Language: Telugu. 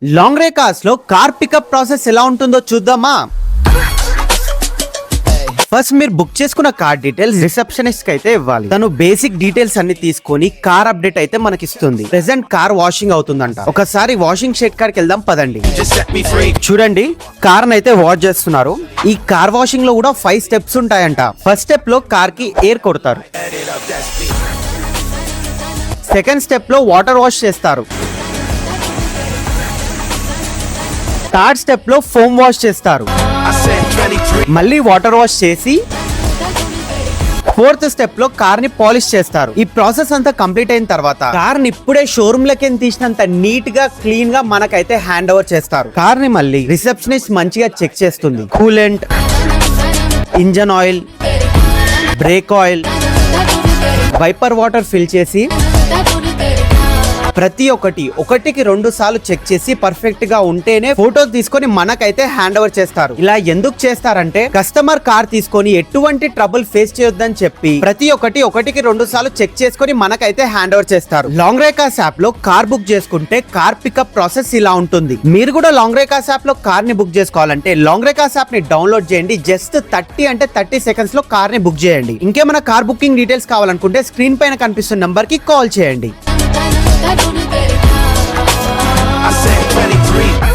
లాంగ్ రే కార్స్ లో కార్ పికప్ ప్రాసెస్ ఎలా ఉంటుందో చూద్దామా. ఫస్ట్ మీరు బుక్ చేసుకున్న కార్ డీటెయిల్స్ రిసెప్షనిస్ట్ కి అయితే ఇవ్వాలి. తను బేసిక్ డీటెయిల్స్ అన్ని తీసుకొని కార్ అప్డేట్ అయితే మనకి ఇస్తుంది. ప్రెసెంట్ కార్ వాషింగ్ అవుతుందంట. ఒకసారి వాషింగ్ షెడ్ కాడికి వెళ్దాం పదండి. చూడండి, కార్ అయితే వాష్ చేస్తున్నారు. ఈ కార్ వాషింగ్ లో కూడా 5 స్టెప్స్ ఉంటాయంట. ఫస్ట్ స్టెప్ లో కార్ కి ఎయిర్ కొడతారు. సెకండ్ స్టెప్ లో వాటర్ వాష్ చేస్తారు. థర్డ్ స్టెప్ లో ఫోమ్ వాష్ చేస్తారు. మళ్ళీ వాటర్ వాష్ చేసి ఫోర్త్ స్టెప్ లో కార్ ని పాలిష్ చేస్తారు. ఈ ప్రాసెస్ అంతా కంప్లీట్ అయిన తర్వాత కార్ ని ఇప్పుడే షోరూమ్ లకి తీసినంత నీట్ గా క్లీన్ గా మనకైతే హ్యాండ్ ఓవర్ చేస్తారు. కార్ ని మళ్ళీ రిసెప్షనిస్ట్ మంచిగా చెక్ చేస్తుంది. Coolant, engine oil, brake oil, wiper water fill చేసి ప్రతి ఒకటికి 2 సార్లు చెక్ చేసి పర్ఫెక్ట్ గా ఉంటేనే ఫోటో తీసుకొని మనకైతే హ్యాండ్ ఓవర్ చేస్తారు. ఇలా ఎందుకు చేస్తారంటే కస్టమర్ కార్ తీసుకొని ఎటువంటి ట్రబుల్ ఫేస్ చేయొద్దని చెప్పి ప్రతి ఒకటికి 2 సార్లు చెక్ చేసుకొని మనకైతే హ్యాండ్ ఓవర్ చేస్తారు. లాంగ్ రే కార్స్ యాప్ లో కార్ బుక్ చేసుకుంటే కార్ పికప్ ప్రాసెస్ ఇలా ఉంటుంది. మీరు కూడా లాంగ్ రే కార్స్ యాప్ లో కార్ ని బుక్ చేసుకోవాలంటే లాంగ్ రే కార్స్ యాప్ ని డౌన్లోడ్ చేయండి. జస్ట్ 30 సెకండ్స్ లో కార్ ని బుక్ చేయండి. ఇంకేమైనా కార్ బుకింగ్ డీటెయిల్స్ కావాలనుకుంటే స్క్రీన్ పైన కనిపిస్తున్న నంబర్ కి కాల్ చేయండి. I said 23.